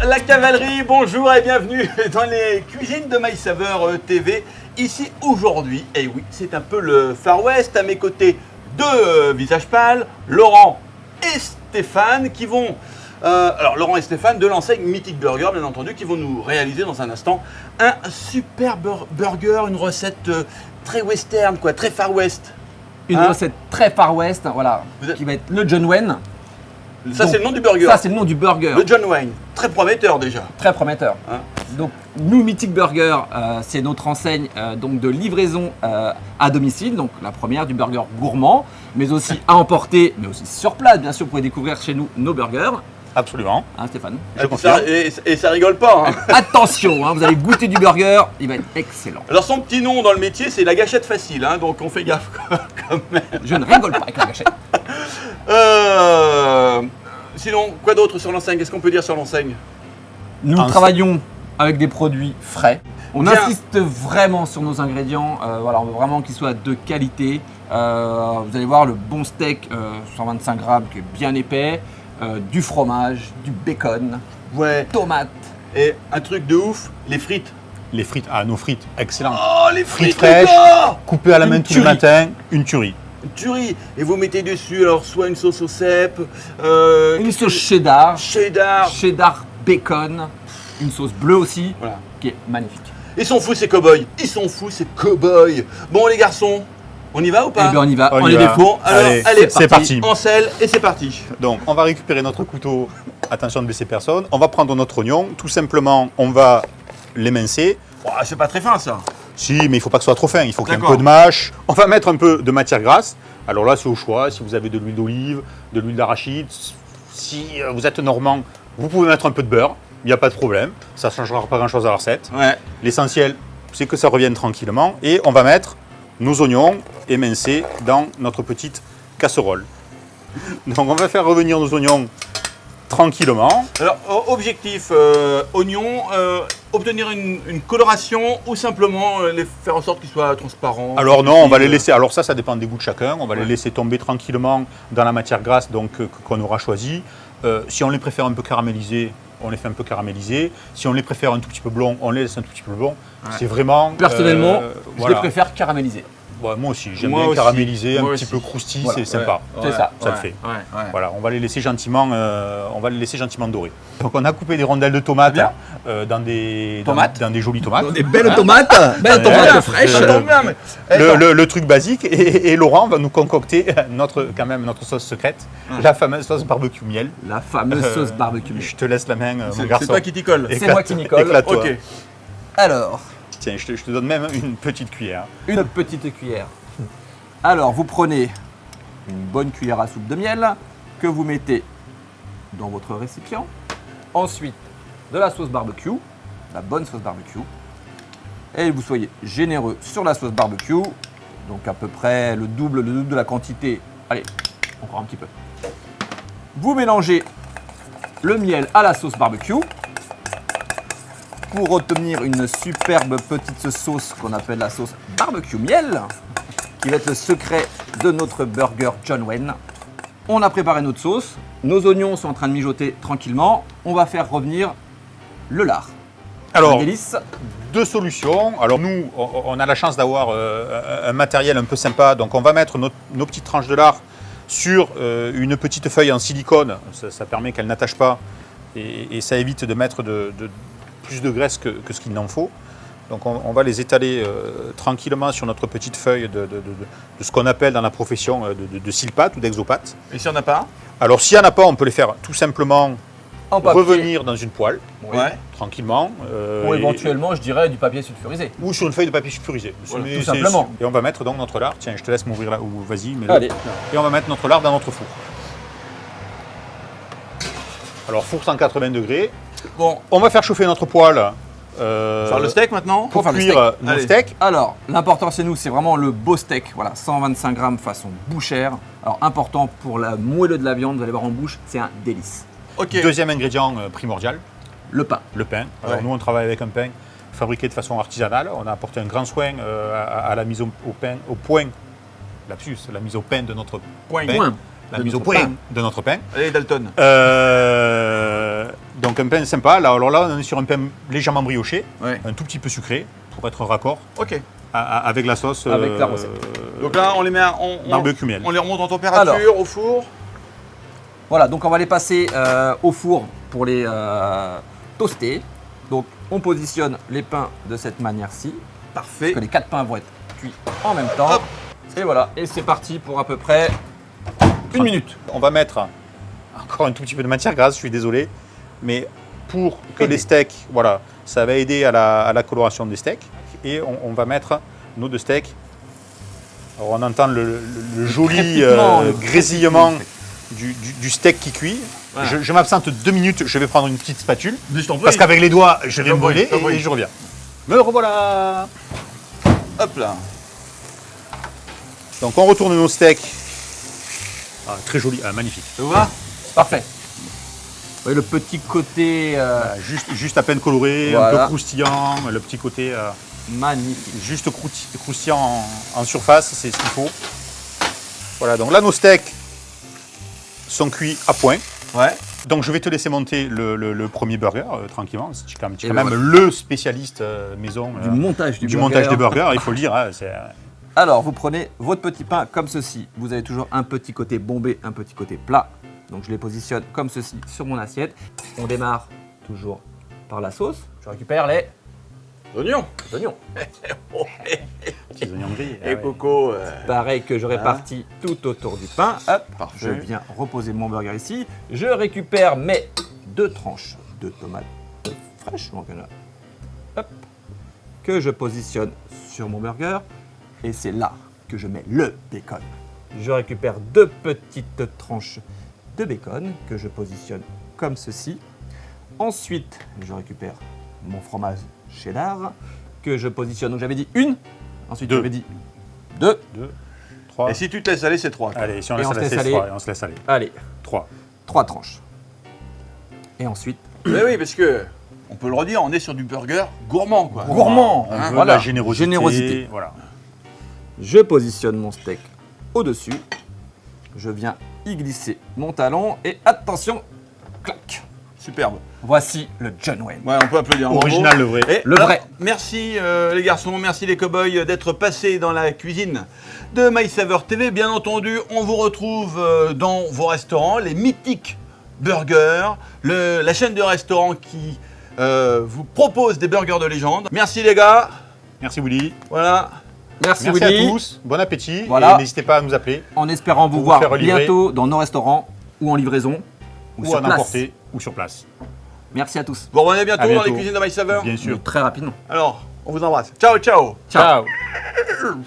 la cavalerie, bonjour et bienvenue dans les cuisines de My Saveur TV. Ici aujourd'hui, et oui, c'est un peu le Far West. À mes côtés, deux visages pâles, Laurent et Stéphane, qui vont... alors Laurent et Stéphane de l'enseigne Mythic Burger, bien entendu, qui vont nous réaliser dans un instant un super burger, une recette très western, quoi, très Far West. Une recette très Far West, voilà, qui va être le John Wayne. Ça, c'est le nom du burger. Ça, c'est le nom du burger. Le John Wayne. Très prometteur déjà. Très prometteur. Hein. Donc, nous, Mythic Burger, c'est notre enseigne donc de livraison à domicile. Donc, la première du burger gourmand, mais aussi à emporter, mais aussi sur place. Bien sûr, vous pouvez découvrir chez nous nos burgers. Absolument. Hein, Stéphane? Et ça rigole pas. Hein. Attention, hein, vous allez goûter du burger, il va être excellent. Alors, son petit nom dans le métier, c'est la gâchette facile. Hein, donc, on fait gaffe quand même. Je ne rigole pas avec la gâchette. Sinon, quoi d'autre sur l'enseigne? Qu'est-ce qu'on peut dire sur l'enseigne? Nous travaillons avec des produits frais. On Bien. insiste vraiment sur nos ingrédients. Voilà, on veut vraiment qu'ils soient de qualité. Vous allez voir le bon steak, 125 grammes, qui est bien épais, du fromage, du bacon, Ouais. tomates. Et un truc de ouf, les frites. Les frites, nos frites, excellent. Oh, les Frites frites fraîches, encore coupées à la main Une tous les tuerie. matins, une tuerie. Une tuerie. Et vous mettez dessus, alors, soit une sauce au cèpe, Une sauce cheddar, cheddar. bacon, une sauce bleue aussi, Voilà. qui est magnifique. Ils sont fous, ces cow-boys. Ils sont fous, ces cow-boys. Bon, les garçons, on y va ou pas? Eh bien, on y va, On on y est va. des fous. Bon, alors, Allez, allez, c'est parti. On scelle et c'est parti. Donc, on va récupérer notre couteau. Attention de blesser personne. On va prendre notre oignon. Tout simplement, on va l'émincer. Oh, c'est pas très fin, ça. Si, mais il ne faut pas que ce soit trop fin. Il faut qu'il y ait un D'accord. peu de mâche. On va mettre un peu de matière grasse. Alors là, c'est au choix. Si vous avez de l'huile d'olive, de l'huile d'arachide, si vous êtes normand, vous pouvez mettre un peu de beurre. Il n'y a pas de problème. Ça ne changera pas grand-chose à la recette. Ouais. L'essentiel, c'est que ça revienne tranquillement. Et on va mettre nos oignons émincés dans notre petite casserole. Donc on va faire revenir nos oignons tranquillement. Alors, objectif, oignon, obtenir une coloration ou simplement les faire en sorte qu'ils soient transparents. Alors non, on va les laisser, alors ça dépend des goûts de chacun. On va les Ouais. laisser tomber tranquillement dans la matière grasse donc qu'on aura choisie. Si on les préfère un peu caramélisés, on les fait un peu caraméliser. Si on les préfère un tout petit peu blonds, on les laisse un tout petit peu blonds. Ouais. C'est vraiment... Personnellement, je voilà. les préfère caramélisés. Ouais, moi aussi, j'aime Moi bien aussi. caraméliser, Moi un petit aussi. peu croustille, Voilà. c'est sympa. C'est ça. Ça le fait. Ouais. Voilà, on va les laisser gentiment, dorer. Donc on a coupé des rondelles de tomates Bien. dans des Tomates. dans des jolies tomates. Des belles tomates, belles Ouais. tomates fraîches. Ça tombe bien, mais... Attends. Le truc basique et Laurent va nous concocter notre sauce secrète, la fameuse sauce barbecue miel. La fameuse sauce barbecue. Je te laisse la main, mon C'est garçon. toi qui t'y colle. C'est moi qui m'y colle. Éclate-toi. Ok. Alors, Tiens, je te donne même une petite cuillère. une petite cuillère. Alors, vous prenez une bonne cuillère à soupe de miel que vous mettez dans votre récipient. Ensuite, de la sauce barbecue, la bonne sauce barbecue. Et vous soyez généreux sur la sauce barbecue. Donc à peu près le double de la quantité. Allez, encore un petit peu. Vous mélangez le miel à la sauce barbecue pour obtenir une superbe petite sauce qu'on appelle la sauce barbecue miel, qui va être le secret de notre burger John Wayne. On a préparé notre sauce, nos oignons sont en train de mijoter tranquillement. On va faire revenir le lard. Alors, Un délice. deux solutions. Alors nous, on a la chance d'avoir un matériel un peu sympa. Donc on va mettre nos petites tranches de lard sur une petite feuille en silicone. Ça permet qu'elle n'attache pas et ça évite de mettre plus de graisse que ce qu'il n'en faut. Donc on va les étaler tranquillement sur notre petite feuille de ce qu'on appelle dans la profession de silpate ou d'exopate. Et si on n'a pas? Alors s'il n'y en a pas, on peut les faire tout simplement En papier. revenir dans une poêle, Ouais. tranquillement. Ou éventuellement, je dirais, du papier sulfurisé. Ou sur une feuille de papier sulfurisé. Voilà, Mais tout c'est- simplement. Et on va mettre donc notre lard. Tiens, je te laisse m'ouvrir là. Ou vas-y, mets-le. Allez. Et on va mettre notre lard dans notre four. Alors four 180 degrés. Bon, On va faire chauffer notre poêle. faire le steak maintenant? Pour faire le cuire steak. nos Allez. steaks. Alors, l'important chez nous, c'est vraiment le beau steak. Voilà, 125 grammes façon bouchère. Alors, important pour la moelleux de la viande, vous allez voir en bouche, c'est un délice. Ok. Deuxième ingrédient primordial, Le pain. le pain. Alors Ouais. nous, on travaille avec un pain fabriqué de façon artisanale. On a apporté un grand soin à la mise au point, lapsus, la mise au pain de notre Point. pain. Point. La De mise au notre point pain. de notre pain. Allez, Dalton. Donc Donc un pain sympa. Là, alors là, on est sur un pain légèrement brioché, Ouais. un tout petit peu sucré, pour être raccord Ok. avec la sauce. Avec la recette. Donc là, on les met, barbecue miel. on les remonte en température Alors. au four. Voilà, donc on va les passer au four pour les toaster. Donc on positionne les pains de cette manière-ci, Parfait. parce que les 4 pains vont être cuits en même temps. Hop. Et voilà, et c'est parti pour à peu près 1 minute. On va mettre encore un tout petit peu de matière grasse, je suis désolé, mais pour que les steaks, voilà, ça va aider à la coloration des steaks. Et on va mettre nos 2 steaks. Alors on entend le joli crépitement, le grésillement du steak qui cuit. Voilà. Je m'absente 2 minutes, je vais prendre une petite spatule, Mais je t'en prie. parce qu'avec les doigts, je vais me brûler t'en prie. et je reviens. Me revoilà. Hop là. Donc on retourne nos steaks. Ah, très joli, magnifique. Ça vous va? Parfait. Vous voyez le petit côté Juste à peine coloré, un Voilà. peu croustillant, le petit côté magnifique. juste croustillant en surface, c'est ce qu'il faut. Voilà, donc là nos steaks sont cuits à point. Ouais. Donc je vais te laisser monter le premier burger tranquillement. C'est quand Et même voilà. le spécialiste maison Du montage du montage burger. des burgers, il faut le dire. Hein, Alors, vous prenez votre petit pain comme ceci. Vous avez toujours un petit côté bombé, un petit côté plat. Donc, je les positionne comme ceci sur mon assiette. On démarre toujours par la sauce. Je récupère les Oignons. oignons. petits oignons grillés. Et Coco. Pareil que je répartis tout autour du pain. Hop, Parfait. je viens reposer mon burger ici. Je récupère mes 2 tranches de tomates fraîches. Donc, là, hop, que je positionne sur mon burger. Et c'est là que je mets le bacon. Je récupère 2 petites tranches de bacon que je positionne comme ceci. Ensuite, je récupère mon fromage cheddar que je positionne. Donc j'avais dit 1. Ensuite, 2. j'avais dit 2. 2, 3. Et si tu te laisses aller, c'est 3. Allez, si on Et laisse on se aller, laisse c'est aller. 3. Et on se laisse aller. Allez, 3. 3 tranches. Et ensuite, Mais oui, parce que, on peut le redire, on est sur du burger gourmand, quoi. gourmand. On Hein, veut voilà, la générosité. générosité. Voilà. Je positionne mon steak au-dessus. Je viens y glisser mon talon. Et attention, clac. Superbe. Voici le John Wayne. Ouais, on peut applaudir. Original, le vrai. Et Le alors, vrai. Merci les garçons, merci les cow-boys d'être passés dans la cuisine de My Saveur TV. Bien entendu, on vous retrouve dans vos restaurants, les mythiques burgers, la chaîne de restaurants qui vous propose des burgers de légende. Merci les gars. Merci Willy. Voilà. Merci, Merci Willy. à tous. Bon appétit. Voilà. Et n'hésitez pas à nous appeler En espérant vous Pour vous voir faire livrer. bientôt dans nos restaurants ou en livraison ou, ou sur à place. emporter ou sur place. Merci à tous. Vous revenez bientôt À dans bientôt. les cuisines de My Saveur. Bien sûr. Très rapidement. Alors, on vous embrasse. Ciao, ciao. Ciao. Ciao.